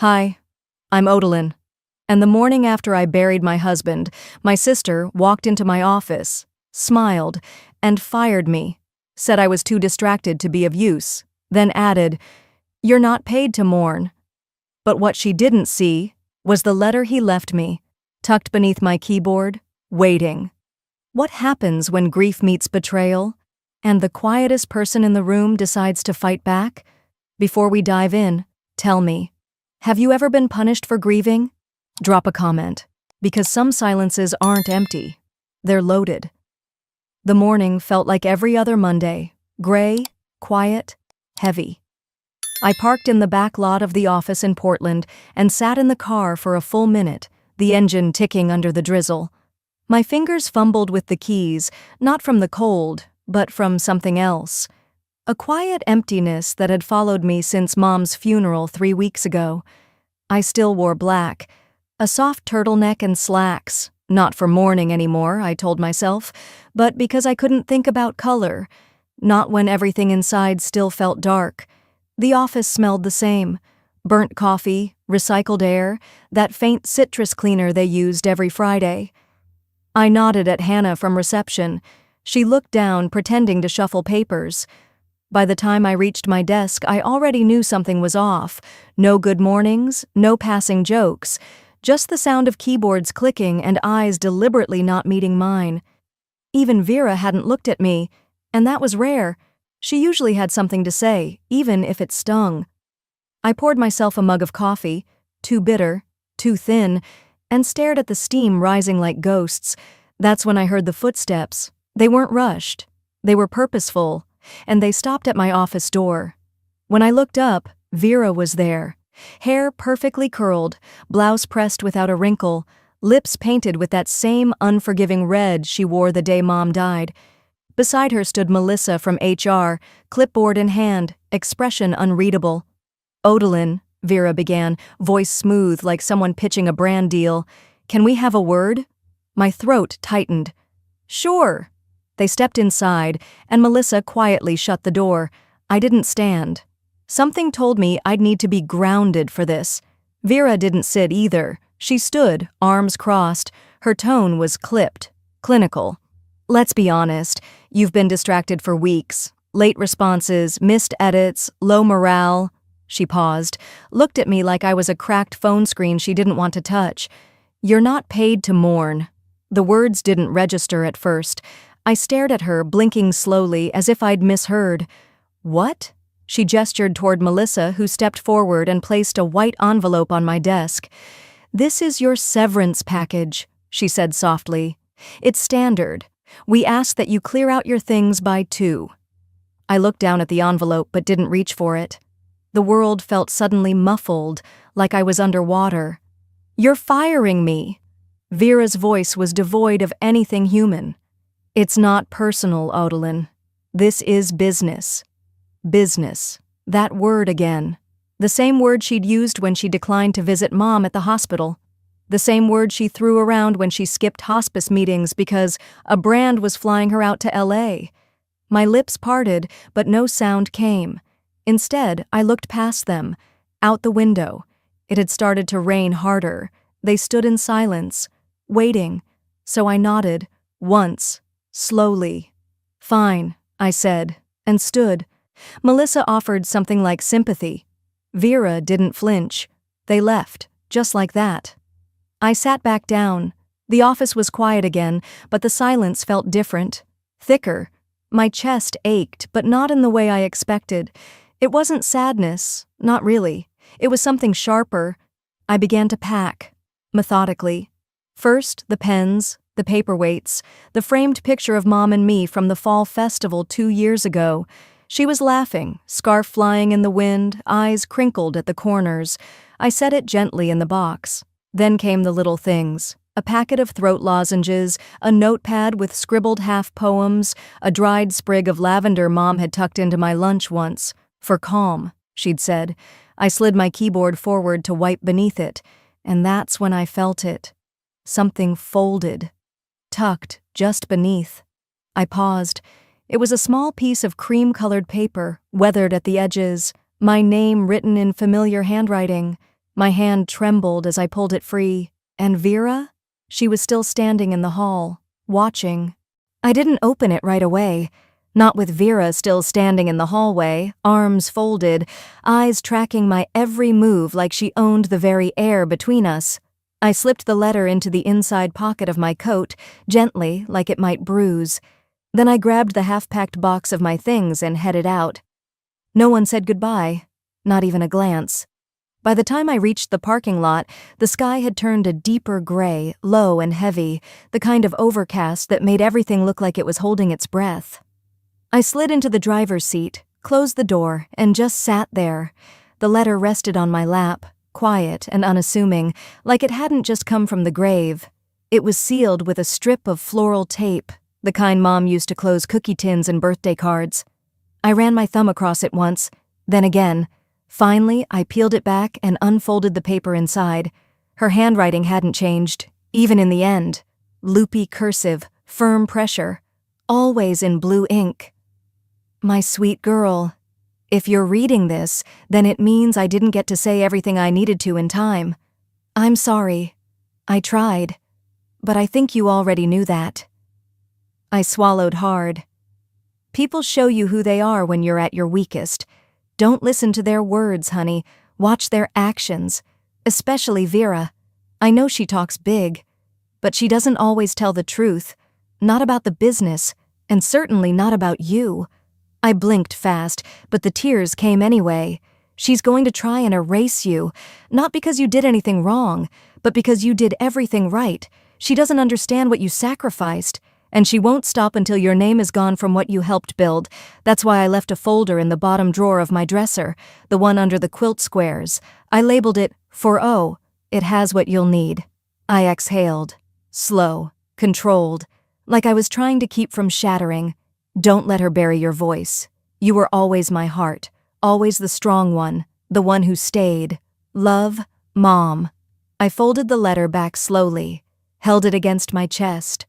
Hi, I'm Odelyn. And the morning after I buried my husband, my sister walked into my office, smiled, and fired me, said I was too distracted to be of use, then added, "You're not paid to mourn." But what she didn't see was the letter he left me, tucked beneath my keyboard, waiting. What happens when grief meets betrayal, and the quietest person in the room decides to fight back? Before we dive in, tell me, have you ever been punished for grieving? Drop a comment, because some silences aren't empty, they're loaded. The morning felt like every other Monday, gray, quiet, heavy. I parked in the back lot of the office in Portland and sat in the car for a full minute, the engine ticking under the drizzle. My fingers fumbled with the keys, not from the cold, but from something else. A quiet emptiness that had followed me since Mom's funeral 3 weeks ago. I still wore black, a soft turtleneck and slacks, not for mourning anymore, I told myself, but because I couldn't think about color, not when everything inside still felt dark. The office smelled the same, burnt coffee, recycled air, that faint citrus cleaner they used every Friday. I nodded at Hannah from reception. She looked down, pretending to shuffle papers. By the time I reached my desk, I already knew something was off. No good mornings, no passing jokes, just the sound of keyboards clicking and eyes deliberately not meeting mine. Even Vera hadn't looked at me, and that was rare. She usually had something to say, even if it stung. I poured myself a mug of coffee, too bitter, too thin, and stared at the steam rising like ghosts. That's when I heard the footsteps. They weren't rushed. They were purposeful, and they stopped at my office door. When I looked up, Vera was there. Hair perfectly curled, blouse pressed without a wrinkle, lips painted with that same unforgiving red she wore the day Mom died. Beside her stood Melissa from HR, clipboard in hand, expression unreadable. "Odelyn," Vera began, voice smooth like someone pitching a brand deal. "Can we have a word?" My throat tightened. "Sure." They stepped inside, and Melissa quietly shut the door. I didn't stand. Something told me I'd need to be grounded for this. Vera didn't sit either. She stood, arms crossed. Her tone was clipped, clinical. "Let's be honest, you've been distracted for weeks. Late responses, missed edits, low morale." She paused, looked at me like I was a cracked phone screen she didn't want to touch. "You're not paid to mourn." The words didn't register at first. I stared at her, blinking slowly, as if I'd misheard. "What?" She gestured toward Melissa, who stepped forward and placed a white envelope on my desk. "This is your severance package," she said softly. "It's standard. We ask that you clear out your things by 2. I looked down at the envelope but didn't reach for it. The world felt suddenly muffled, like I was underwater. "You're firing me." Vera's voice was devoid of anything human. "It's not personal, Odelyn. This is business." Business. That word again. The same word she'd used when she declined to visit Mom at the hospital. The same word she threw around when she skipped hospice meetings because a brand was flying her out to LA. My lips parted, but no sound came. Instead, I looked past them, out the window. It had started to rain harder. They stood in silence, waiting. So I nodded, once, slowly. "Fine," I said, and stood. Melissa offered something like sympathy. Vera didn't flinch. They left, just like that. I sat back down. The office was quiet again, but the silence felt different, thicker. My chest ached, but not in the way I expected. It wasn't sadness, not really. It was something sharper. I began to pack, methodically. First, the pens, the paperweights, the framed picture of Mom and me from the fall festival 2 years ago. She was laughing, scarf flying in the wind, eyes crinkled at the corners. I set it gently in the box. Then came the little things. A packet of throat lozenges, a notepad with scribbled half poems, a dried sprig of lavender Mom had tucked into my lunch once. "For calm," she'd said. I slid my keyboard forward to wipe beneath it, and that's when I felt it. Something folded, tucked just beneath. I paused. It was a small piece of cream-colored paper, weathered at the edges, my name written in familiar handwriting. My hand trembled as I pulled it free. And Vera? She was still standing in the hall, watching. I didn't open it right away. Not with Vera still standing in the hallway, arms folded, eyes tracking my every move like she owned the very air between us. I slipped the letter into the inside pocket of my coat, gently, like it might bruise. Then I grabbed the half-packed box of my things and headed out. No one said goodbye, not even a glance. By the time I reached the parking lot, the sky had turned a deeper gray, low and heavy, the kind of overcast that made everything look like it was holding its breath. I slid into the driver's seat, closed the door, and just sat there. The letter rested on my lap, quiet and unassuming, like it hadn't just come from the grave. It was sealed with a strip of floral tape, the kind Mom used to close cookie tins and birthday cards. I ran my thumb across it once, then again. Finally, I peeled it back and unfolded the paper inside. Her handwriting hadn't changed, even in the end. Loopy cursive, firm pressure, always in blue ink. My sweet girl, if you're reading this, then it means I didn't get to say everything I needed to in time. I'm sorry. I tried. But I think you already knew that. I swallowed hard. People show you who they are when you're at your weakest. Don't listen to their words, honey. Watch their actions. Especially Vera. I know she talks big, but she doesn't always tell the truth. Not about the business, and certainly not about you. I blinked fast, but the tears came anyway. She's going to try and erase you, not because you did anything wrong, but because you did everything right. She doesn't understand what you sacrificed. And she won't stop until your name is gone from what you helped build. That's why I left a folder in the bottom drawer of my dresser, the one under the quilt squares. I labeled it, "For O." It has what you'll need. I exhaled. Slow, controlled, like I was trying to keep from shattering. Don't let her bury your voice. You were always my heart, always the strong one, the one who stayed. Love, Mom. I folded the letter back slowly, held it against my chest.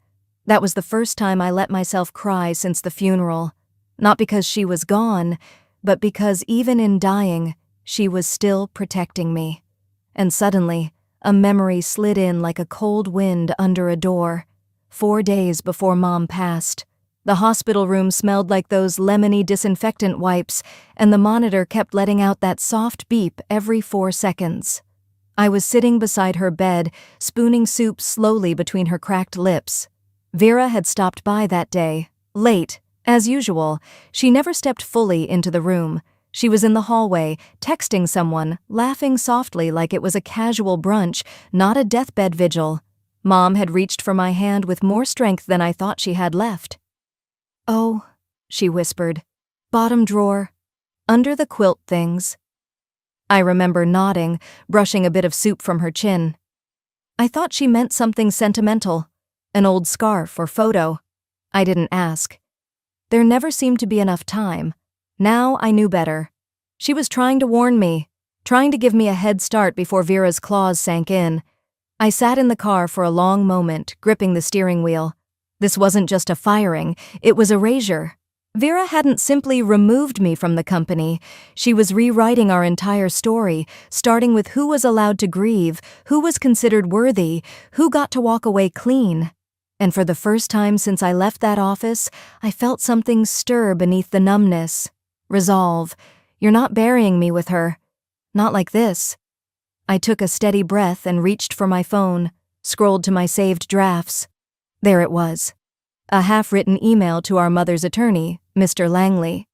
That was the first time I let myself cry since the funeral. Not because she was gone, but because even in dying, she was still protecting me. And suddenly, a memory slid in like a cold wind under a door. 4 days before Mom passed. The hospital room smelled like those lemony disinfectant wipes, and the monitor kept letting out that soft beep every 4 seconds. I was sitting beside her bed, spooning soup slowly between her cracked lips. Vera had stopped by that day, late, as usual. She never stepped fully into the room. She was in the hallway, texting someone, laughing softly like it was a casual brunch, not a deathbed vigil. Mom had reached for my hand with more strength than I thought she had left. "Oh," she whispered. "Bottom drawer. Under the quilt things." I remember nodding, brushing a bit of soup from her chin. I thought she meant something sentimental. An old scarf or photo. I didn't ask. There never seemed to be enough time. Now I knew better. She was trying to warn me, trying to give me a head start before Vera's claws sank in. I sat in the car for a long moment, gripping the steering wheel. This wasn't just a firing, it was erasure. Vera hadn't simply removed me from the company. She was rewriting our entire story, starting with who was allowed to grieve, who was considered worthy, who got to walk away clean. And for the first time since I left that office, I felt something stir beneath the numbness. Resolve. You're not burying me with her. Not like this. I took a steady breath and reached for my phone, scrolled to my saved drafts. There it was. A half-written email to our mother's attorney, Mr. Langley.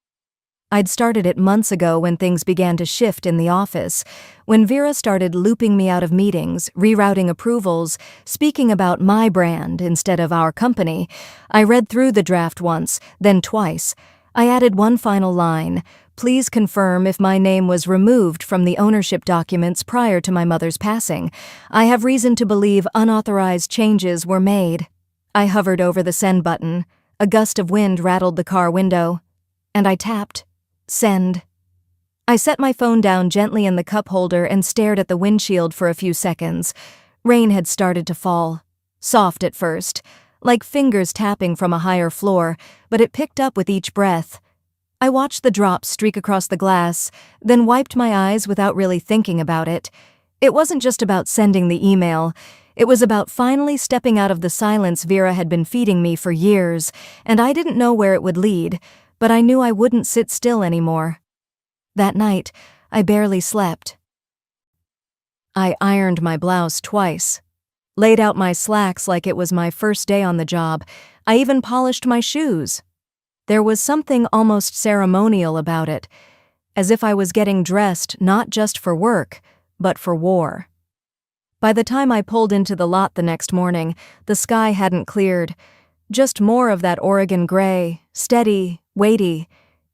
I'd started it months ago when things began to shift in the office, when Vera started looping me out of meetings, rerouting approvals, speaking about my brand instead of our company. I read through the draft once, then twice. I added one final line, "Please confirm if my name was removed from the ownership documents prior to my mother's passing. I have reason to believe unauthorized changes were made." I hovered over the send button. A gust of wind rattled the car window. And I tapped. Send. I set my phone down gently in the cup holder and stared at the windshield for a few seconds. Rain had started to fall. Soft at first, like fingers tapping from a higher floor, but it picked up with each breath. I watched the drops streak across the glass, then wiped my eyes without really thinking about it. It wasn't just about sending the email. It was about finally stepping out of the silence Vera had been feeding me for years, and I didn't know where it would lead, but I knew I wouldn't sit still anymore. That night, I barely slept. I ironed my blouse twice, laid out my slacks like it was my first day on the job. I even polished my shoes. There was something almost ceremonial about it, as if I was getting dressed not just for work, but for war. By the time I pulled into the lot the next morning, the sky hadn't cleared. Just more of that Oregon gray, steady, weighty.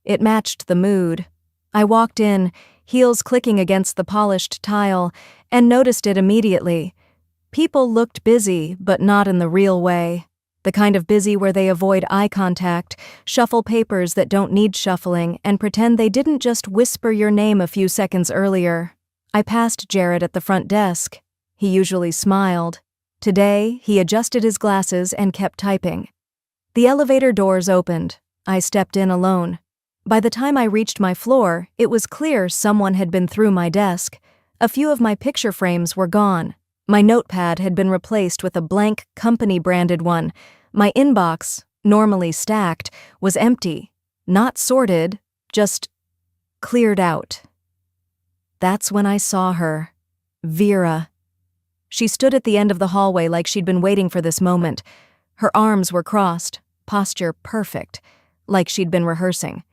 It matched the mood. I walked in, heels clicking against the polished tile, and noticed it immediately. People looked busy, but not in the real way. The kind of busy where they avoid eye contact, shuffle papers that don't need shuffling, and pretend they didn't just whisper your name a few seconds earlier. I passed Jared at the front desk. He usually smiled. Today, he adjusted his glasses and kept typing. The elevator doors opened. I stepped in alone. By the time I reached my floor, it was clear someone had been through my desk. A few of my picture frames were gone. My notepad had been replaced with a blank company-branded one. My inbox, normally stacked, was empty. Not sorted, just cleared out. That's when I saw her. Vera. She stood at the end of the hallway like she'd been waiting for this moment. Her arms were crossed, posture perfect, like she'd been rehearsing.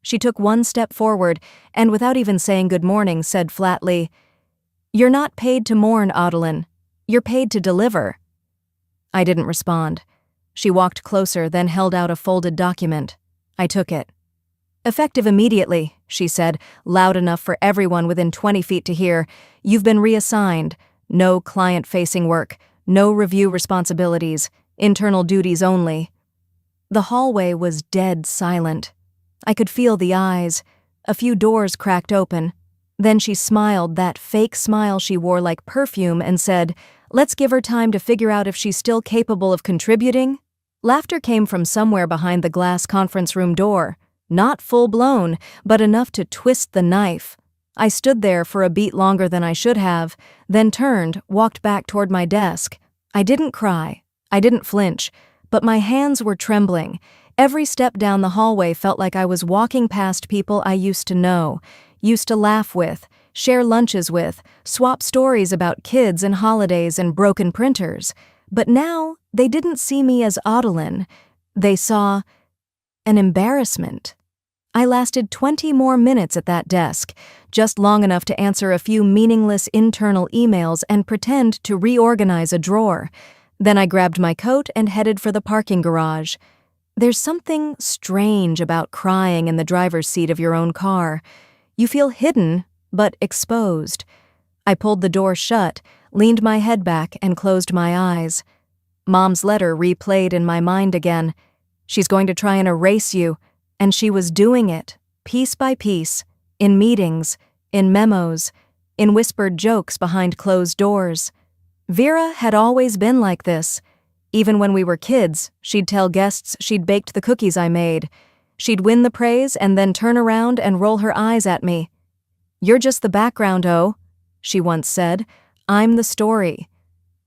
She took one step forward and, without even saying good morning, said flatly, "You're not paid to mourn, Odelyn. You're paid to deliver." I didn't respond. She walked closer, then held out a folded document. I took it. "Effective immediately," she said, loud enough for everyone within 20 feet to hear. "You've been reassigned. No client-facing work, no review responsibilities, internal duties only." The hallway was dead silent. I could feel the eyes. A few doors cracked open. Then she smiled, that fake smile she wore like perfume, and said, "Let's give her time to figure out if she's still capable of contributing." Laughter came from somewhere behind the glass conference room door. Not full-blown, but enough to twist the knife. I stood there for a beat longer than I should have, then turned, walked back toward my desk. I didn't cry. I didn't flinch, but my hands were trembling. Every step down the hallway felt like I was walking past people I used to know, used to laugh with, share lunches with, swap stories about kids and holidays and broken printers. But now, they didn't see me as Odelyn. They saw an embarrassment. I lasted 20 more minutes at that desk, just long enough to answer a few meaningless internal emails and pretend to reorganize a drawer. Then I grabbed my coat and headed for the parking garage. There's something strange about crying in the driver's seat of your own car. You feel hidden, but exposed. I pulled the door shut, leaned my head back, and closed my eyes. Mom's letter replayed in my mind again. She's going to try and erase you, and she was doing it, piece by piece, in meetings, in memos, in whispered jokes behind closed doors. Vera had always been like this. Even when we were kids, she'd tell guests she'd baked the cookies I made. She'd win the praise and then turn around and roll her eyes at me. "You're just the background, oh," she once said. "I'm the story."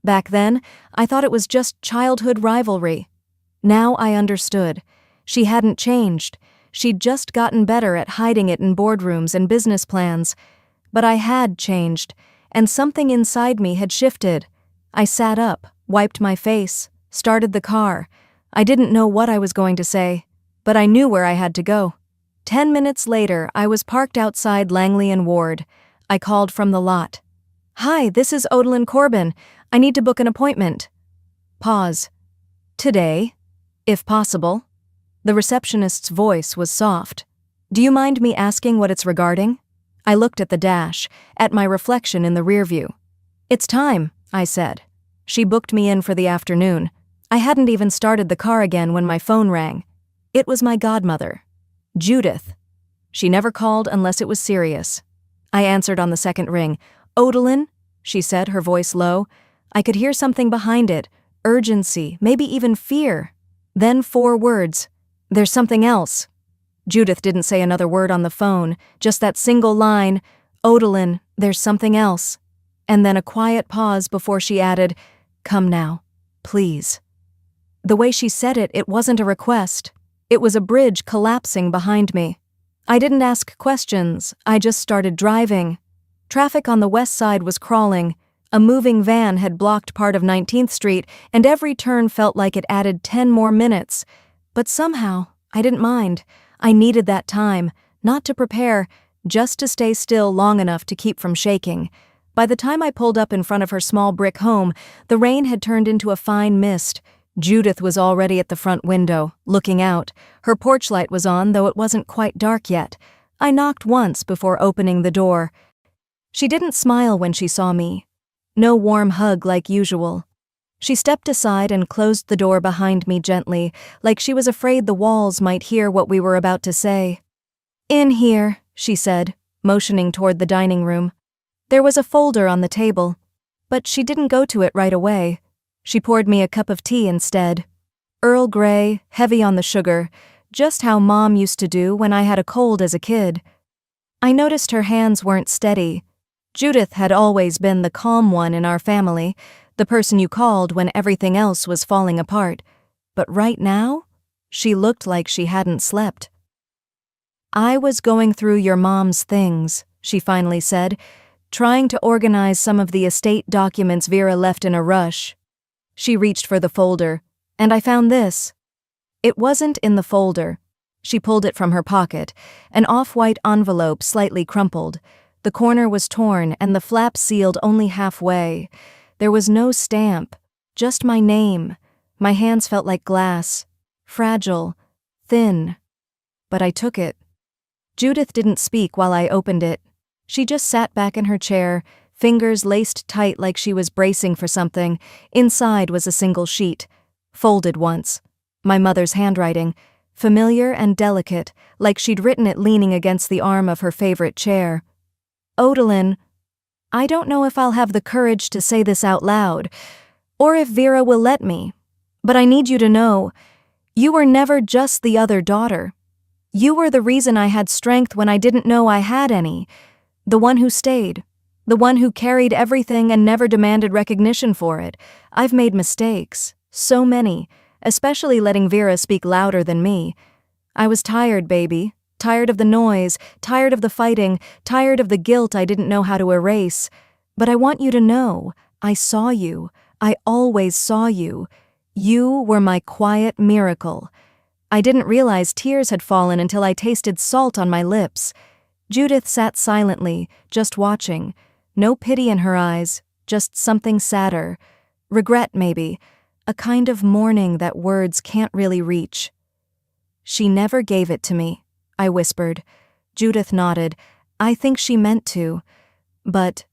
Back then, I thought it was just childhood rivalry. Now I understood. She hadn't changed. She'd just gotten better at hiding it in boardrooms and business plans. But I had changed, and something inside me had shifted. I sat up, wiped my face, started the car. I didn't know what I was going to say, but I knew where I had to go. 10 minutes later, I was parked outside Langley and Ward. I called from the lot. "Hi, this is Odelyn Corbin. I need to book an appointment." Pause. "Today, if possible." The receptionist's voice was soft. "Do you mind me asking what it's regarding?" I looked at the dash, at my reflection in the rearview. "It's time," I said. She booked me in for the afternoon. I hadn't even started the car again when my phone rang. It was my godmother, Judith. She never called unless it was serious. I answered on the second ring. "Odelyn," she said, her voice low. I could hear something behind it, urgency, maybe even fear. Then 4 words. "There's something else." Judith didn't say another word on the phone, just that single line, "Odelyn, there's something else." and then a quiet pause before she added, "Come now, please." The way she said it, it wasn't a request. It was a bridge collapsing behind me. I didn't ask questions, I just started driving. Traffic on the west side was crawling. A moving van had blocked part of 19th Street, and every turn felt like it added 10 more minutes. But somehow, I didn't mind. I needed that time, not to prepare, just to stay still long enough to keep from shaking. By the time I pulled up in front of her small brick home, the rain had turned into a fine mist. Judith was already at the front window, looking out. Her porch light was on, though it wasn't quite dark yet. I knocked once before opening the door. She didn't smile when she saw me. No warm hug like usual. She stepped aside and closed the door behind me gently, like she was afraid the walls might hear what we were about to say. "In here," she said, motioning toward the dining room. There was a folder on the table, but she didn't go to it right away. She poured me a cup of tea instead. Earl Grey, heavy on the sugar, just how Mom used to do when I had a cold as a kid. I noticed her hands weren't steady. Judith had always been the calm one in our family, the person you called when everything else was falling apart. But right now, she looked like she hadn't slept. "I was going through your mom's things," she finally said, trying to organize some of the estate documents Vera left in a rush. She reached for the folder, and I found this. It wasn't in the folder. She pulled it from her pocket, an off-white envelope slightly crumpled. The corner was torn and the flap sealed only halfway. There was no stamp, just my name. My hands felt like glass, fragile, thin. But I took it. Judith didn't speak while I opened it. She just sat back in her chair, fingers laced tight like she was bracing for something. Inside was a single sheet, folded once. My mother's handwriting, familiar and delicate, like she'd written it leaning against the arm of her favorite chair. "Odelyn, I don't know if I'll have the courage to say this out loud, or if Vera will let me, but I need you to know, you were never just the other daughter. You were the reason I had strength when I didn't know I had any, the one who stayed, the one who carried everything and never demanded recognition for it. I've made mistakes, so many, especially letting Vera speak louder than me. I was tired, baby. Tired of the noise, tired of the fighting, tired of the guilt I didn't know how to erase. But I want you to know, I saw you. I always saw you. You were my quiet miracle. I didn't realize tears had fallen until I tasted salt on my lips. Judith sat silently, just watching. No pity in her eyes, just something sadder. Regret, maybe. A kind of mourning that words can't really reach. "She never gave it to me," I whispered. Judith nodded. "I think she meant to. But—"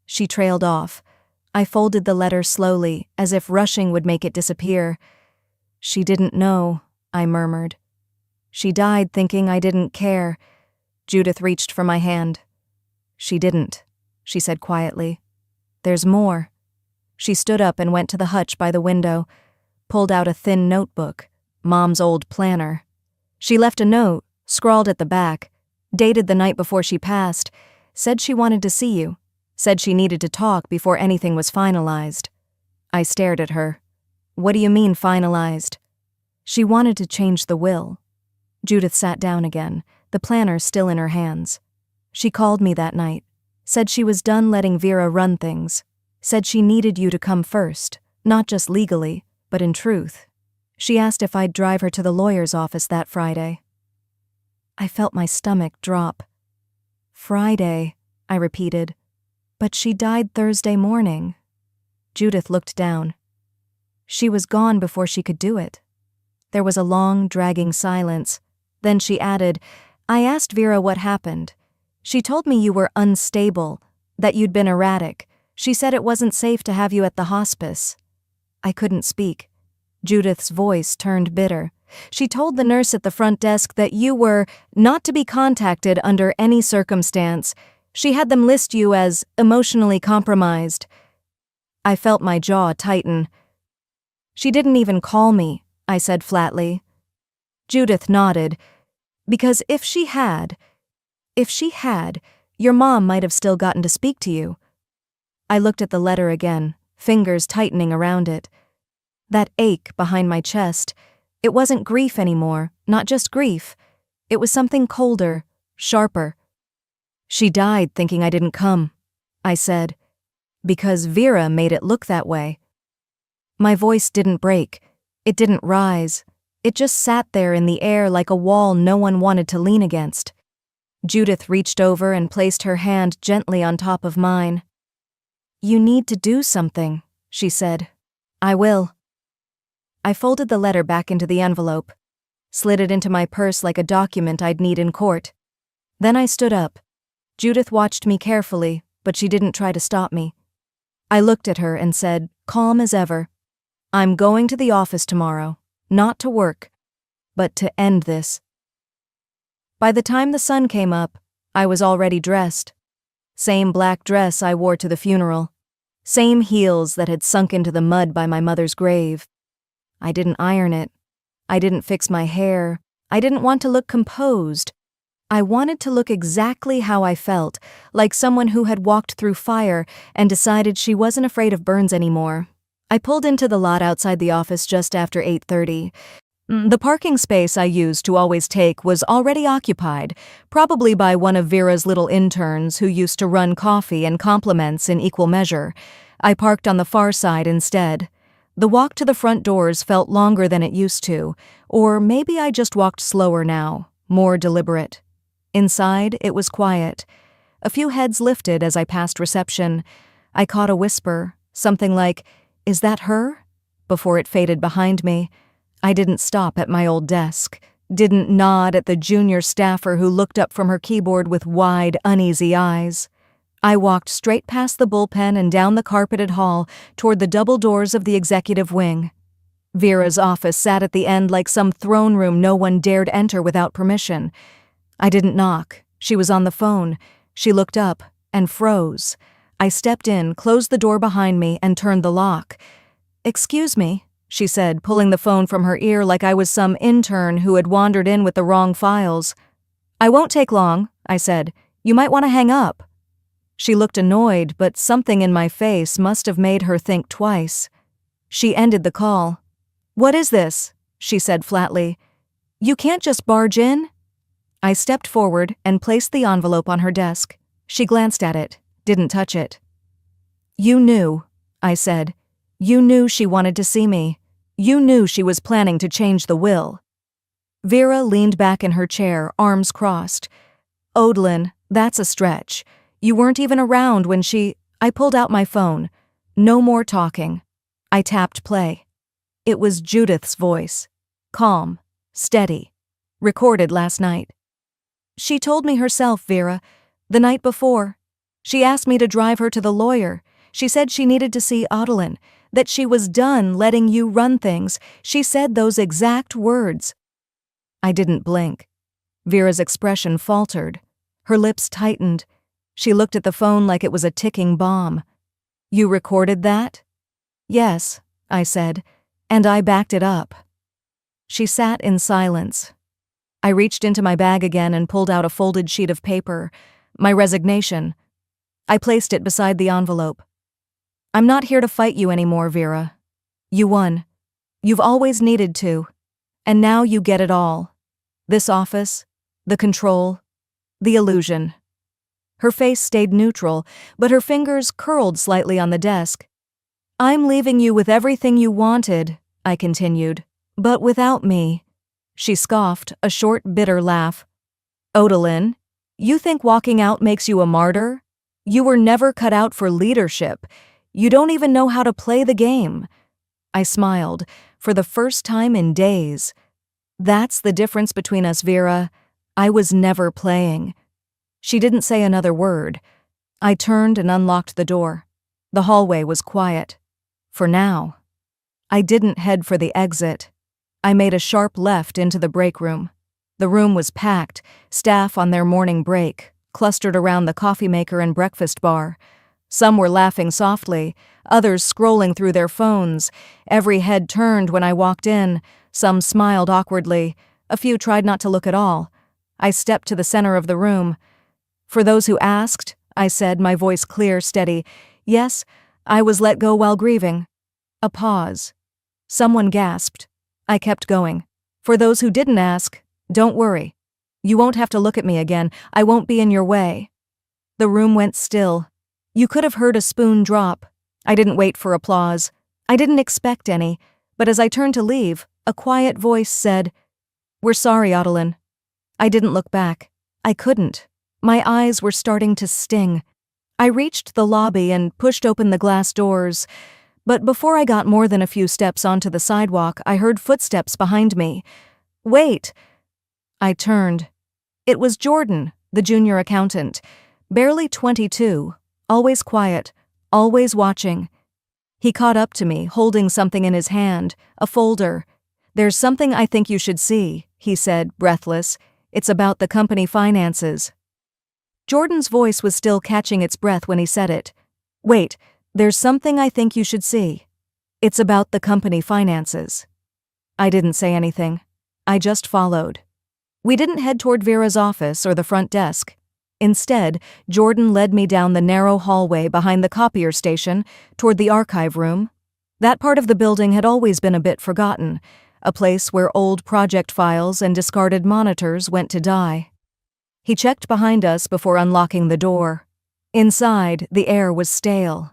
She trailed off. I folded the letter slowly, as if rushing would make it disappear. "She didn't know," I murmured. "She died thinking I didn't care." Judith reached for my hand. "She didn't," she said quietly. "There's more." She stood up and went to the hutch by the window, pulled out a thin notebook, Mom's old planner. She left a note, scrawled at the back, dated the night before she passed, said she wanted to see you, said she needed to talk before anything was finalized. I stared at her. "What do you mean finalized?" "She wanted to change the will." Judith sat down again, the planner still in her hands. "She called me that night, said she was done letting Vera run things, said she needed you to come first, not just legally, but in truth. She asked if I'd drive her to the lawyer's office that Friday." I felt my stomach drop. "Friday," I repeated. "But she died Thursday morning." Judith looked down. "She was gone before she could do it." There was a long, dragging silence. Then she added, "I asked Vera what happened. She told me you were unstable, that you'd been erratic. She said it wasn't safe to have you at the hospice." I couldn't speak. Judith's voice turned bitter. "She told the nurse at the front desk that you were not to be contacted under any circumstance. She had them list you as emotionally compromised." I felt my jaw tighten. "She didn't even call me," I said flatly. Judith nodded. "Because if she had, your mom might have still gotten to speak to you." I looked at the letter again, fingers tightening around it. That ache behind my chest, it wasn't grief anymore, not just grief. It was something colder, sharper. "She died thinking I didn't come," I said, "because Vera made it look that way." My voice didn't break. It didn't rise. It just sat there in the air like a wall no one wanted to lean against. Judith reached over and placed her hand gently on top of mine. "You need to do something," she said. "I will." I folded the letter back into the envelope, slid it into my purse like a document I'd need in court. Then I stood up. Judith watched me carefully, but she didn't try to stop me. I looked at her and said, calm as ever, "I'm going to the office tomorrow, not to work, but to end this." By the time the sun came up, I was already dressed. Same black dress I wore to the funeral. Same heels that had sunk into the mud by my mother's grave. I didn't iron it. I didn't fix my hair. I didn't want to look composed. I wanted to look exactly how I felt, like someone who had walked through fire and decided she wasn't afraid of burns anymore. I pulled into the lot outside the office just after 8:30. The parking space I used to always take was already occupied, probably by one of Vera's little interns who used to run coffee and compliments in equal measure. I parked on the far side instead. The walk to the front doors felt longer than it used to, or maybe I just walked slower now, more deliberate. Inside, it was quiet. A few heads lifted as I passed reception. I caught a whisper, something like, "Is that her?" before it faded behind me. I didn't stop at my old desk, didn't nod at the junior staffer who looked up from her keyboard with wide, uneasy eyes. I walked straight past the bullpen and down the carpeted hall toward the double doors of the executive wing. Vera's office sat at the end like some throne room no one dared enter without permission. I didn't knock. She was on the phone. She looked up and froze. I stepped in, closed the door behind me, and turned the lock. "Excuse me," she said, pulling the phone from her ear like I was some intern who had wandered in with the wrong files. "I won't take long," I said. "You might want to hang up." She looked annoyed, but something in my face must have made her think twice. She ended the call. "What is this?" she said flatly. "You can't just barge in." I stepped forward and placed the envelope on her desk. She glanced at it, didn't touch it. "You knew," I said. "You knew she wanted to see me. You knew she was planning to change the will." Vera leaned back in her chair, arms crossed. "Odelyn, that's a stretch. You weren't even around when she—" I pulled out my phone. No more talking. I tapped play. It was Judith's voice. Calm, steady. Recorded last night. "She told me herself, Vera. The night before. She asked me to drive her to the lawyer. She said she needed to see Odelyn, that she was done letting you run things. She said those exact words." I didn't blink. Vera's expression faltered. Her lips tightened. She looked at the phone like it was a ticking bomb. "You recorded that?" "Yes," I said, "and I backed it up." She sat in silence. I reached into my bag again and pulled out a folded sheet of paper, my resignation. I placed it beside the envelope. "I'm not here to fight you anymore, Vera. You won. You've always needed to. And now you get it all. This office, the control, the illusion." Her face stayed neutral, but her fingers curled slightly on the desk. "I'm leaving you with everything you wanted," I continued, "but without me." She scoffed, a short, bitter laugh. "Odelyn, you think walking out makes you a martyr? You were never cut out for leadership. You don't even know how to play the game." I smiled, for the first time in days. "That's the difference between us, Vera. I was never playing." She didn't say another word. I turned and unlocked the door. The hallway was quiet. For now. I didn't head for the exit. I made a sharp left into the break room. The room was packed, staff on their morning break, clustered around the coffee maker and breakfast bar. Some were laughing softly, others scrolling through their phones. Every head turned when I walked in. Some smiled awkwardly. A few tried not to look at all. I stepped to the center of the room. "For those who asked," I said, my voice clear, steady, Yes, I was let go while grieving. A pause. Someone gasped. I kept going. For those who didn't ask, don't worry. You won't have to look at me again. I won't be in your way. The room went still. You could have heard a spoon drop. I didn't wait for applause. I didn't expect any, but as I turned to leave, a quiet voice said, "We're sorry, Odelyn." I didn't look back. I couldn't. My eyes were starting to sting. I reached the lobby and pushed open the glass doors, but before I got more than a few steps onto the sidewalk, I heard footsteps behind me. Wait! I turned. It was Jordan, the junior accountant, barely 22, always quiet, always watching. He caught up to me, holding something in his hand, a folder. "There's something I think you should see," he said, breathless. "It's about the company finances." Jordan's voice was still catching its breath when he said it. "Wait, there's something I think you should see. It's about the company finances." I didn't say anything. I just followed. We didn't head toward Vera's office or the front desk. Instead, Jordan led me down the narrow hallway behind the copier station toward the archive room. That part of the building had always been a bit forgotten, a place where old project files and discarded monitors went to die. He checked behind us before unlocking the door. Inside, the air was stale.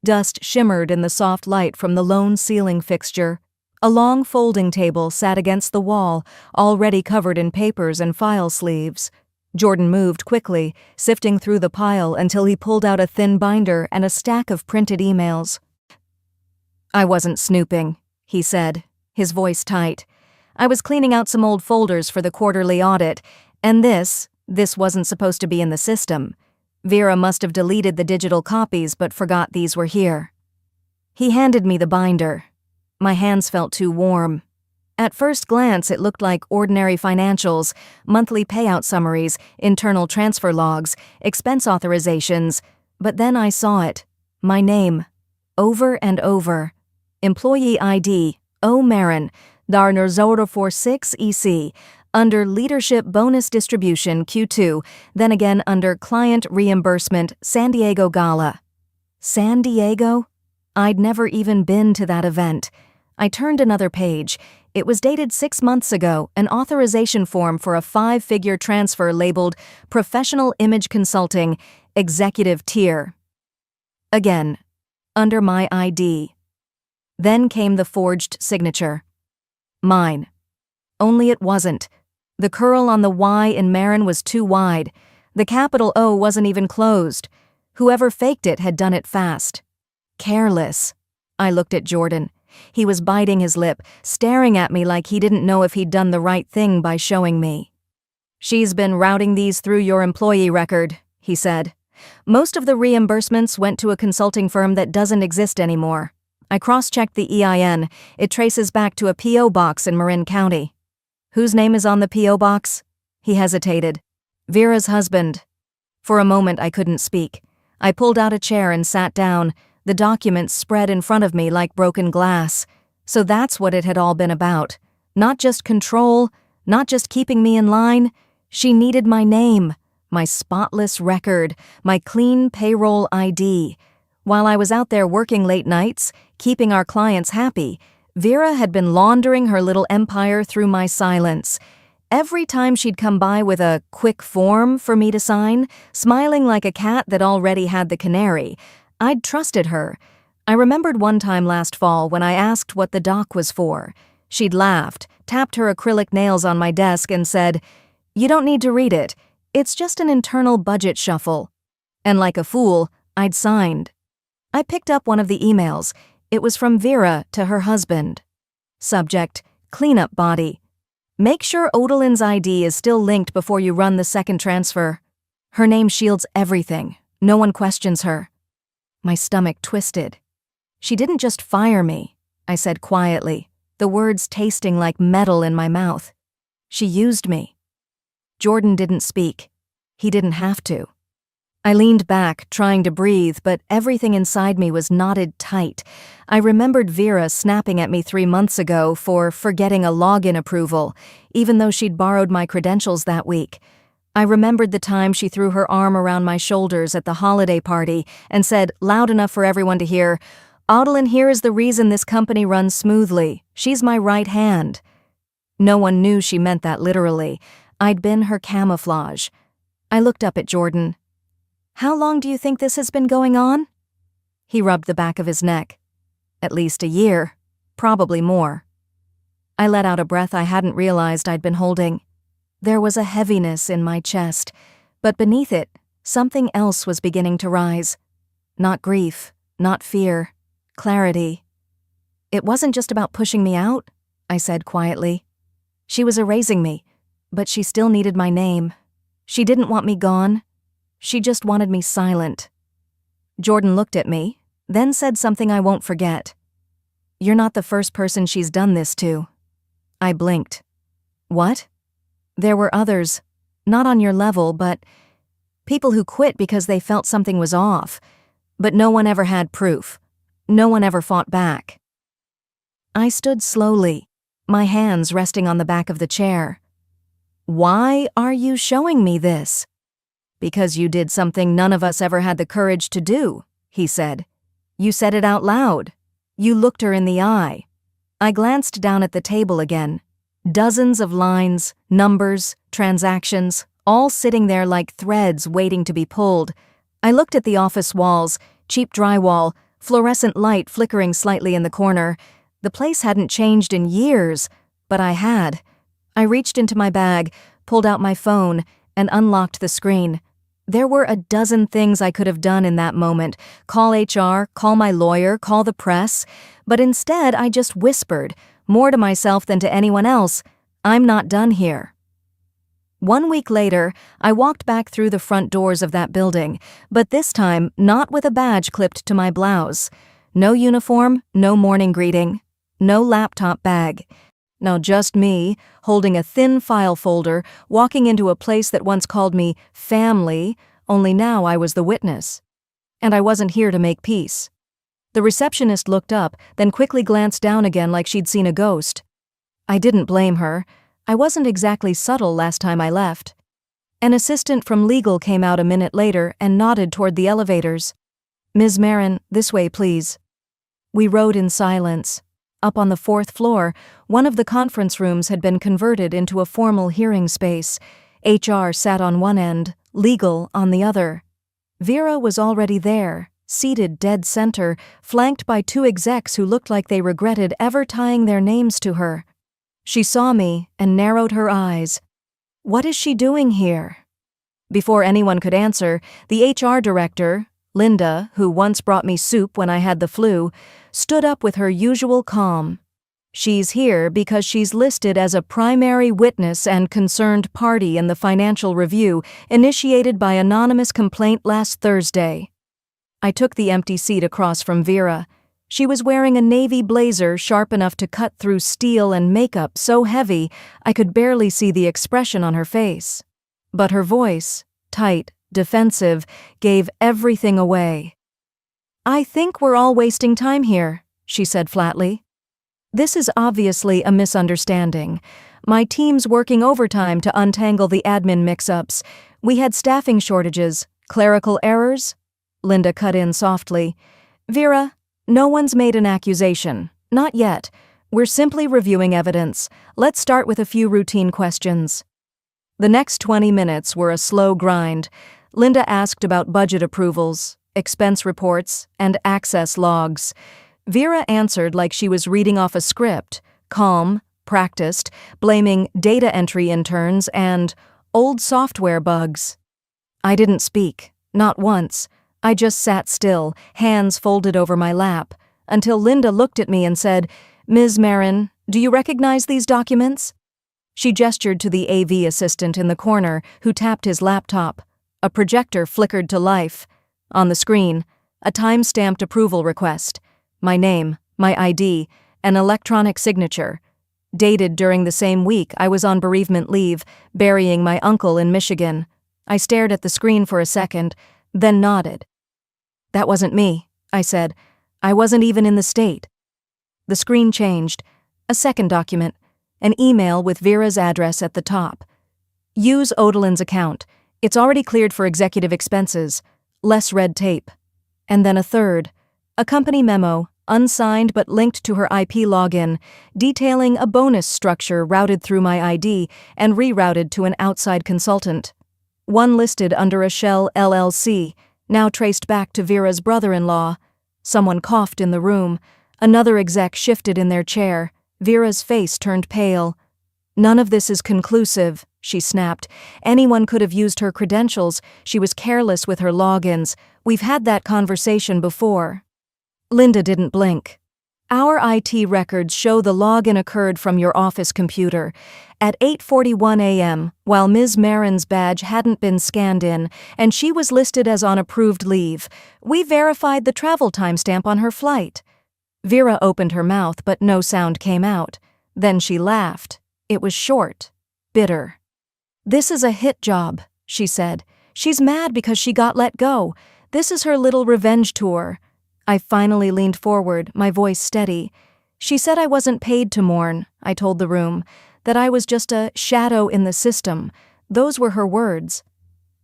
Dust shimmered in the soft light from the lone ceiling fixture. A long folding table sat against the wall, already covered in papers and file sleeves. Jordan moved quickly, sifting through the pile until he pulled out a thin binder and a stack of printed emails. "I wasn't snooping," he said, his voice tight. "I was cleaning out some old folders for the quarterly audit, and this wasn't supposed to be in the system. Vera must have deleted the digital copies but forgot these were here." He handed me the binder. My hands felt too warm. At first glance, it looked like ordinary financials, monthly payout summaries, internal transfer logs, expense authorizations, but then I saw it. My name. Over and over. Employee ID, O. Mourn, Darner 046 EC, under Leadership Bonus Distribution Q2, then again under Client Reimbursement San Diego Gala. San Diego? I'd never even been to that event. I turned another page. It was dated 6 months ago, an authorization form for a 5-figure transfer labeled Professional Image Consulting, Executive Tier. Again, under my ID. Then came the forged signature. Mine. Only it wasn't. The curl on the Y in Mourn was too wide. The capital O wasn't even closed. Whoever faked it had done it fast. Careless. I looked at Jordan. He was biting his lip, staring at me like he didn't know if he'd done the right thing by showing me. "She's been routing these through your employee record," he said. "Most of the reimbursements went to a consulting firm that doesn't exist anymore. I cross-checked the EIN. It traces back to a P.O. box in Marin County." "Whose name is on the P.O. box?" He hesitated. "Vera's husband." For a moment I couldn't speak. I pulled out a chair and sat down. The documents spread in front of me like broken glass. So that's what it had all been about. Not just control, not just keeping me in line. She needed my name, my spotless record, my clean payroll ID. While I was out there working late nights, keeping our clients happy, Vera had been laundering her little empire through my silence. Every time she'd come by with a quick form for me to sign, smiling like a cat that already had the canary, I'd trusted her. I remembered one time last fall when I asked what the doc was for. She'd laughed, tapped her acrylic nails on my desk and said, "You don't need to read it. It's just an internal budget shuffle." And like a fool, I'd signed. I picked up one of the emails. It was from Vera to her husband. Subject, cleanup body. "Make sure Odelyn's ID is still linked before you run the second transfer. Her name shields everything. No one questions her." My stomach twisted. "She didn't just fire me," I said quietly, the words tasting like metal in my mouth. "She used me." Jordan didn't speak. He didn't have to. I leaned back, trying to breathe, but everything inside me was knotted tight. I remembered Vera snapping at me 3 months ago for forgetting a login approval, even though she'd borrowed my credentials that week. I remembered the time she threw her arm around my shoulders at the holiday party and said, loud enough for everyone to hear, "Odelyn here is the reason this company runs smoothly. She's my right hand." No one knew she meant that literally. I'd been her camouflage. I looked up at Jordan. "How long do you think this has been going on?" He rubbed the back of his neck. "At least a year. Probably more." I let out a breath I hadn't realized I'd been holding. There was a heaviness in my chest, but beneath it, something else was beginning to rise. Not grief, not fear, clarity. "It wasn't just about pushing me out," I said quietly. "She was erasing me, but she still needed my name. She didn't want me gone. She just wanted me silent." Jordan looked at me, then said something I won't forget. "You're not the first person she's done this to." I blinked. "What?" "There were others, not on your level, but people who quit because they felt something was off. But no one ever had proof. No one ever fought back." I stood slowly, my hands resting on the back of the chair. "Why are you showing me this?" "Because you did something none of us ever had the courage to do," he said. "You said it out loud. You looked her in the eye." I glanced down at the table again. Dozens of lines, numbers, transactions, all sitting there like threads waiting to be pulled. I looked at the office walls, cheap drywall, fluorescent light flickering slightly in the corner. The place hadn't changed in years, but I had. I reached into my bag, pulled out my phone, and unlocked the screen. There were a dozen things I could have done in that moment. Call HR, call my lawyer, call the press. But instead, I just whispered, more to myself than to anyone else, "I'm not done here." 1 week later, I walked back through the front doors of that building, but this time not with a badge clipped to my blouse. No uniform, no morning greeting, no laptop bag. No, just me, holding a thin file folder, walking into a place that once called me family, only now I was the witness. And I wasn't here to make peace. The receptionist looked up, then quickly glanced down again like she'd seen a ghost. I didn't blame her. I wasn't exactly subtle last time I left. An assistant from legal came out a minute later and nodded toward the elevators. "Ms. Mourn, this way, please." We rode in silence. Up on the 4th floor, one of the conference rooms had been converted into a formal hearing space. HR sat on one end, legal on the other. Vera was already there, seated dead center, flanked by 2 execs who looked like they regretted ever tying their names to her. She saw me and narrowed her eyes. "What is she doing here?" Before anyone could answer, the HR director, Linda, who once brought me soup when I had the flu, stood up with her usual calm. "She's here because she's listed as a primary witness and concerned party in the financial review initiated by anonymous complaint last Thursday." I took the empty seat across from Vera. She was wearing a navy blazer sharp enough to cut through steel and makeup so heavy I could barely see the expression on her face. But her voice, tight, defensive, gave everything away. "I think we're all wasting time here," she said flatly. "This is obviously a misunderstanding. My team's working overtime to untangle the admin mix-ups. We had staffing shortages, clerical errors." Linda cut in softly. "Vera, no one's made an accusation. Not yet. We're simply reviewing evidence. Let's start with a few routine questions." The next 20 minutes were a slow grind. Linda asked about budget approvals, expense reports, and access logs. Vera answered like she was reading off a script, calm, practiced, blaming data entry interns and old software bugs. I didn't speak, not once. I just sat still, hands folded over my lap, until Linda looked at me and said, "Ms. Mourn, do you recognize these documents?" She gestured to the AV assistant in the corner, who tapped his laptop. A projector flickered to life. On the screen, a time-stamped approval request. My name, my ID, an electronic signature. Dated during the same week I was on bereavement leave, burying my uncle in Michigan. I stared at the screen for a second, then nodded. "That wasn't me," I said. "I wasn't even in the state." The screen changed. A second document. An email with Vera's address at the top. Use Odelyn's account. It's already cleared for executive expenses. Less red tape. And then a third. A company memo, unsigned but linked to her IP login, detailing a bonus structure routed through my ID and rerouted to an outside consultant. One listed under a Shell LLC, now traced back to Vera's brother-in-law. Someone coughed in the room. Another exec shifted in their chair. Vera's face turned pale. "None of this is conclusive," she snapped. "Anyone could have used her credentials. She was careless with her logins. We've had that conversation before." Linda didn't blink. "Our IT records show the login occurred from your office computer at 8:41 a.m. while Ms. Marin's badge hadn't been scanned in, and she was listed as on approved leave. We verified the travel timestamp on her flight." Vera opened her mouth, but no sound came out. Then she laughed. It was short, bitter. "This is a hit job," she said. "She's mad because she got let go. This is her little revenge tour." I finally leaned forward, my voice steady. "She said I wasn't paid to mourn," I told the room, "that I was just a shadow in the system." Those were her words.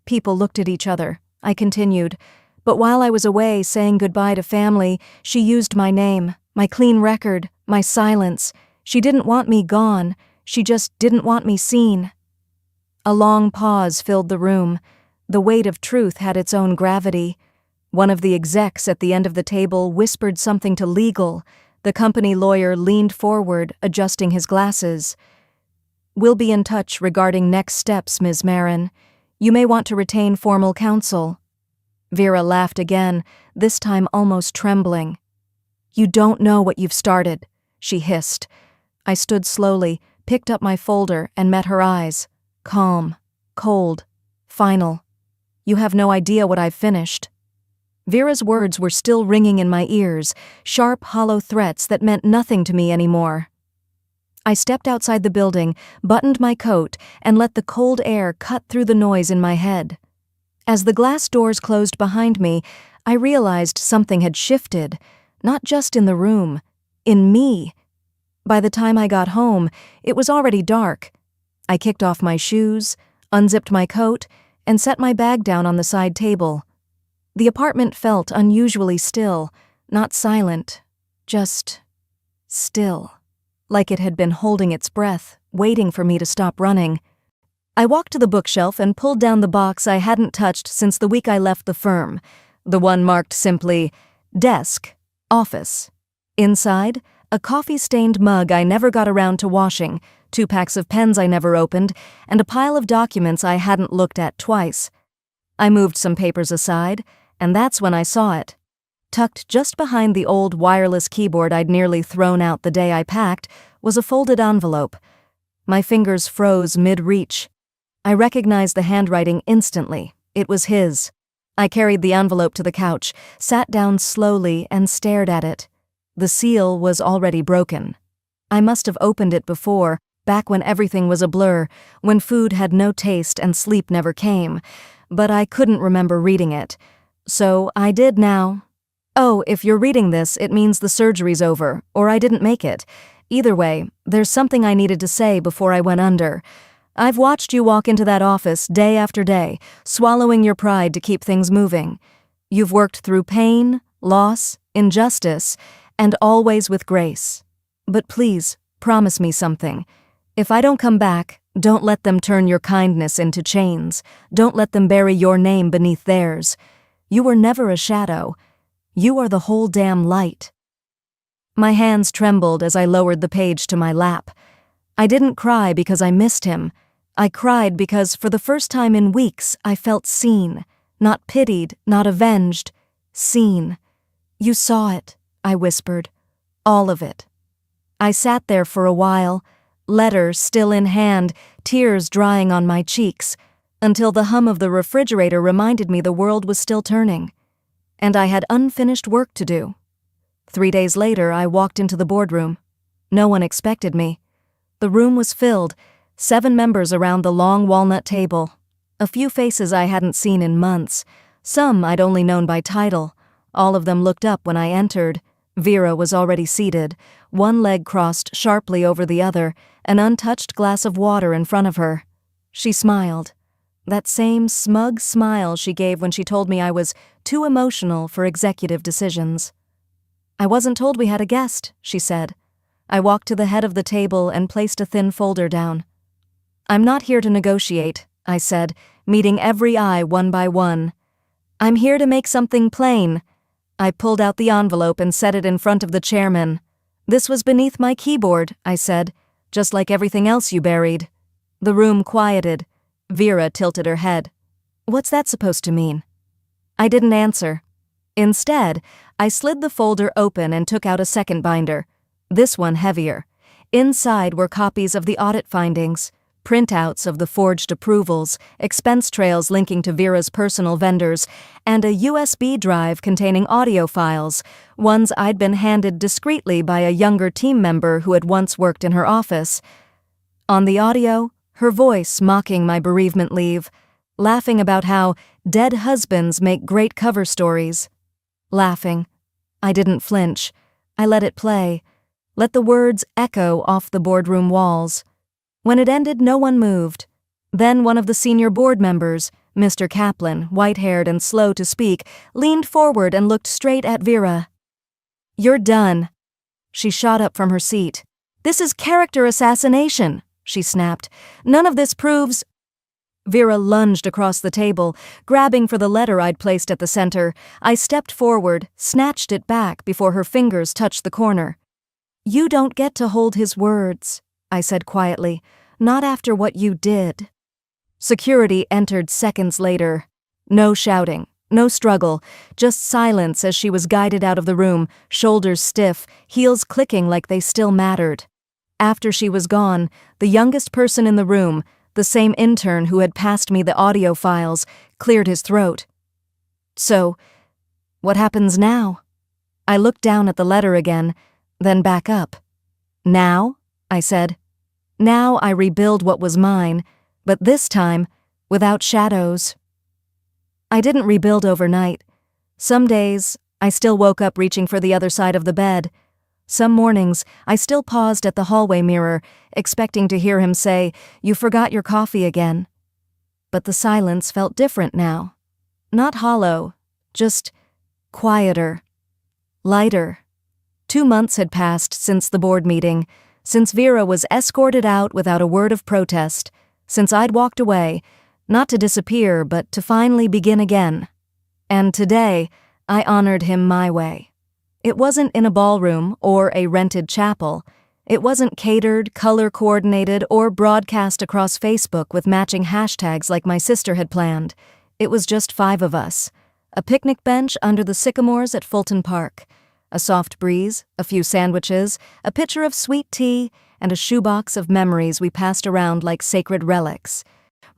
People looked at each other. I continued. "But while I was away saying goodbye to family, she used my name, my clean record, my silence. She didn't want me gone. She just didn't want me seen." A long pause filled the room. The weight of truth had its own gravity. One of the execs at the end of the table whispered something to legal. The company lawyer leaned forward, adjusting his glasses. "We'll be in touch regarding next steps, Ms. Marin. You may want to retain formal counsel." Vera laughed again, this time almost trembling. "You don't know what you've started," she hissed. I stood slowly, picked up my folder, and met her eyes. Calm, cold, final. "You have no idea what I've finished." Vera's words were still ringing in my ears, sharp, hollow threats that meant nothing to me anymore. I stepped outside the building, buttoned my coat, and let the cold air cut through the noise in my head. As the glass doors closed behind me, I realized something had shifted, not just in the room, in me. By the time I got home, it was already dark. I kicked off my shoes, unzipped my coat, and set my bag down on the side table. The apartment felt unusually still, not silent, just still, like it had been holding its breath, waiting for me to stop running. I walked to the bookshelf and pulled down the box I hadn't touched since the week I left the firm, the one marked simply, "Desk, Office." Inside, a coffee-stained mug I never got around to washing, 2 packs of pens I never opened, and a pile of documents I hadn't looked at twice. I moved some papers aside, and that's when I saw it. Tucked just behind the old wireless keyboard I'd nearly thrown out the day I packed was a folded envelope. My fingers froze mid-reach. I recognized the handwriting instantly. It was his. I carried the envelope to the couch, sat down slowly, and stared at it. The seal was already broken. I must have opened it before, back when everything was a blur, when food had no taste and sleep never came, but I couldn't remember reading it. So I did now. "Oh, if you're reading this, it means the surgery's over, or I didn't make it. Either way, there's something I needed to say before I went under. I've watched you walk into that office day after day, swallowing your pride to keep things moving. You've worked through pain, loss, injustice, and always with grace. But please, promise me something. If I don't come back, don't let them turn your kindness into chains. Don't let them bury your name beneath theirs. You were never a shadow. You are the whole damn light." My hands trembled as I lowered the page to my lap. I didn't cry because I missed him. I cried because for the first time in weeks I felt seen, not pitied, not avenged. Seen. "You saw it," I whispered. "All of it." I sat there for a while, letter still in hand, tears drying on my cheeks, until the hum of the refrigerator reminded me the world was still turning, and I had unfinished work to do. 3 days later, I walked into the boardroom. No one expected me. The room was filled, 7 members around the long walnut table. A few faces I hadn't seen in months, some I'd only known by title. All of them looked up when I entered. Vera was already seated, one leg crossed sharply over the other, an untouched glass of water in front of her. She smiled. That same smug smile she gave when she told me I was too emotional for executive decisions. "I wasn't told we had a guest," she said. I walked to the head of the table and placed a thin folder down. "I'm not here to negotiate," I said, meeting every eye one by one. "I'm here to make something plain." I pulled out the envelope and set it in front of the chairman. "This was beneath my keyboard," I said, "just like everything else you buried." The room quieted. Vera tilted her head. "What's that supposed to mean?" I didn't answer. Instead, I slid the folder open and took out a second binder, this one heavier. Inside were copies of the audit findings, printouts of the forged approvals, expense trails linking to Vera's personal vendors, and a USB drive containing audio files, ones I'd been handed discreetly by a younger team member who had once worked in her office. On the audio, her voice mocking my bereavement leave, laughing about how dead husbands make great cover stories. Laughing. I didn't flinch. I let it play. Let the words echo off the boardroom walls. When it ended, no one moved. Then one of the senior board members, Mr. Kaplan, white-haired and slow to speak, leaned forward and looked straight at Vera. "You're done." She shot up from her seat. "This is character assassination," she snapped. "None of this proves—" Vera lunged across the table, grabbing for the letter I'd placed at the center. I stepped forward, snatched it back before her fingers touched the corner. "You don't get to hold his words," I said quietly. "Not after what you did." Security entered seconds later. No shouting, no struggle, just silence as she was guided out of the room, shoulders stiff, heels clicking like they still mattered. After she was gone, the youngest person in the room, the same intern who had passed me the audio files, cleared his throat. "So, what happens now?" I looked down at the letter again, then back up. "Now?" I said. "Now I rebuild what was mine, but this time, without shadows." I didn't rebuild overnight. Some days, I still woke up reaching for the other side of the bed. Some mornings, I still paused at the hallway mirror, expecting to hear him say, "You forgot your coffee again." But the silence felt different now. Not hollow, just quieter, lighter. 2 months had passed since the board meeting, since Vera was escorted out without a word of protest, since I'd walked away, not to disappear, but to finally begin again. And today, I honored him my way. It wasn't in a ballroom or a rented chapel. It wasn't catered, color-coordinated, or broadcast across Facebook with matching hashtags like my sister had planned. It was just 5 of us. A picnic bench under the sycamores at Fulton Park. A soft breeze, a few sandwiches, a pitcher of sweet tea, and a shoebox of memories we passed around like sacred relics.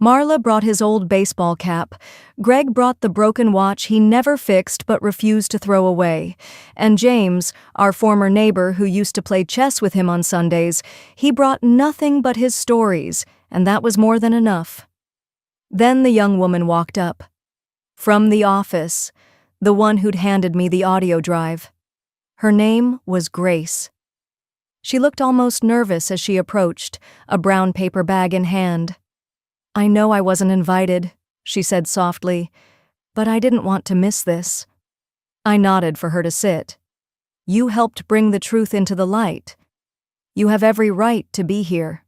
Marla brought his old baseball cap. Greg brought the broken watch he never fixed but refused to throw away. And James, our former neighbor who used to play chess with him on Sundays, he brought nothing but his stories, and that was more than enough. Then the young woman walked up. From the office, the one who'd handed me the audio drive. Her name was Grace. She looked almost nervous as she approached, a brown paper bag in hand. "I know I wasn't invited," she said softly, "but I didn't want to miss this." I nodded for her to sit. "You helped bring the truth into the light. You have every right to be here."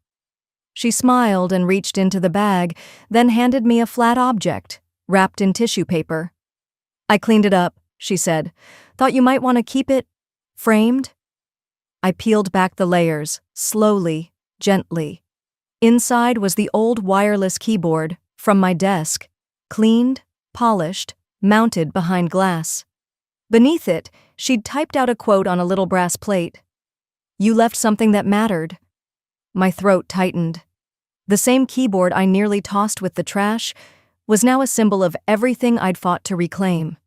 She smiled and reached into the bag, then handed me a flat object, wrapped in tissue paper. "I cleaned it up," she said. "Thought you might want to keep it framed?" I peeled back the layers, slowly, gently. Inside was the old wireless keyboard, from my desk, cleaned, polished, mounted behind glass. Beneath it, she'd typed out a quote on a little brass plate. "You left something that mattered." My throat tightened. The same keyboard I nearly tossed with the trash was now a symbol of everything I'd fought to reclaim.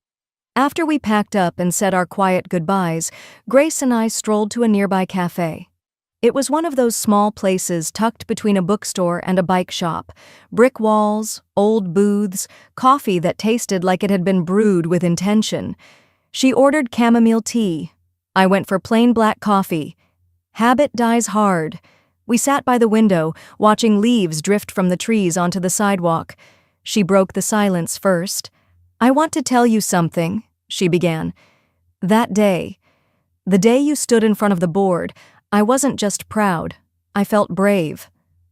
After we packed up and said our quiet goodbyes, Grace and I strolled to a nearby cafe. It was one of those small places tucked between a bookstore and a bike shop. Brick walls, old booths, coffee that tasted like it had been brewed with intention. She ordered chamomile tea. I went for plain black coffee. Habit dies hard. We sat by the window, watching leaves drift from the trees onto the sidewalk. She broke the silence first. "I want to tell you something," she began. "That day, the day you stood in front of the board, I wasn't just proud. I felt brave."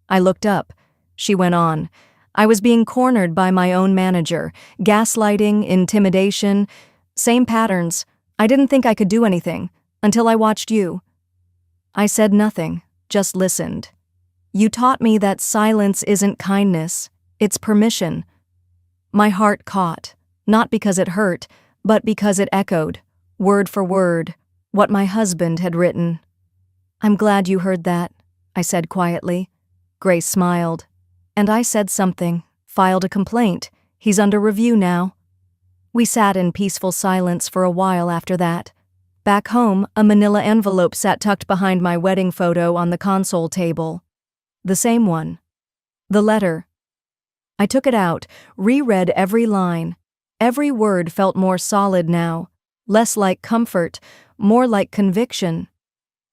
I looked up. She went on. "I was being cornered by my own manager. Gaslighting, intimidation, same patterns. I didn't think I could do anything, until I watched you." I said nothing, just listened. "You taught me that silence isn't kindness, it's permission." My heart caught, not because it hurt, but because it echoed, word for word, what my husband had written. "I'm glad you heard that," I said quietly. Grace smiled. "And I said something, filed a complaint. He's under review now." We sat in peaceful silence for a while after that. Back home, a manila envelope sat tucked behind my wedding photo on the console table. The same one. The letter. I took it out, reread every line. Every word felt more solid now, less like comfort, more like conviction.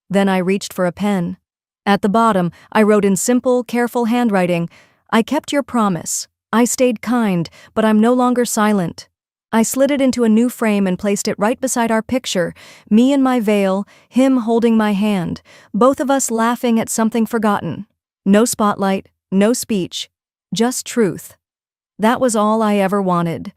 Then I reached for a pen. At the bottom, I wrote in simple, careful handwriting, "I kept your promise. I stayed kind, but I'm no longer silent." I slid it into a new frame and placed it right beside our picture, me in my veil, him holding my hand, both of us laughing at something forgotten. No spotlight, no speech, just truth. That was all I ever wanted.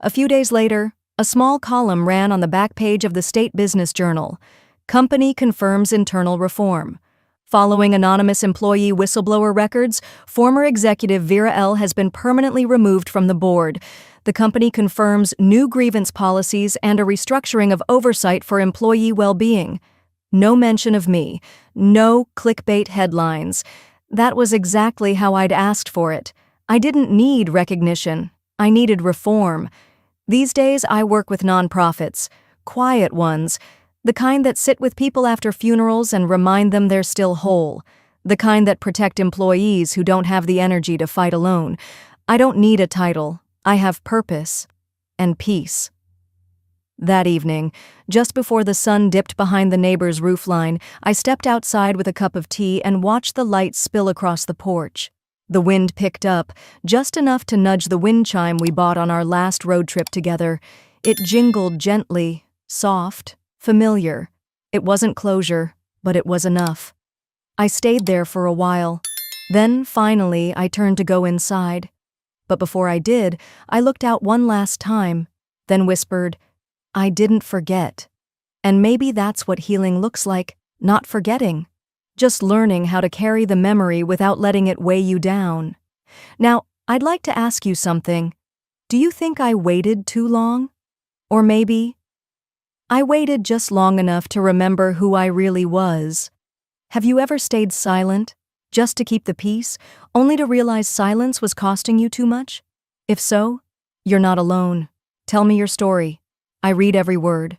A few days later, a small column ran on the back page of the State Business Journal. "Company confirms internal reform." Following anonymous employee whistleblower records, former executive Vera L. has been permanently removed from the board. The company confirms new grievance policies and a restructuring of oversight for employee well-being. No mention of me. No clickbait headlines. That was exactly how I'd asked for it. I didn't need recognition. I needed reform. These days I work with nonprofits, quiet ones, the kind that sit with people after funerals and remind them they're still whole, the kind that protect employees who don't have the energy to fight alone. I don't need a title. I have purpose and peace. That evening, just before the sun dipped behind the neighbor's roofline, I stepped outside with a cup of tea and watched the light spill across the porch. The wind picked up, just enough to nudge the wind chime we bought on our last road trip together. It jingled gently, soft, familiar. It wasn't closure, but it was enough. I stayed there for a while. Then, finally, I turned to go inside. But before I did, I looked out one last time, then whispered, "I didn't forget." And maybe that's what healing looks like, not forgetting. Just learning how to carry the memory without letting it weigh you down. Now, I'd like to ask you something. Do you think I waited too long? Or maybe I waited just long enough to remember who I really was. Have you ever stayed silent, just to keep the peace, only to realize silence was costing you too much? If so, you're not alone. Tell me your story. I read every word.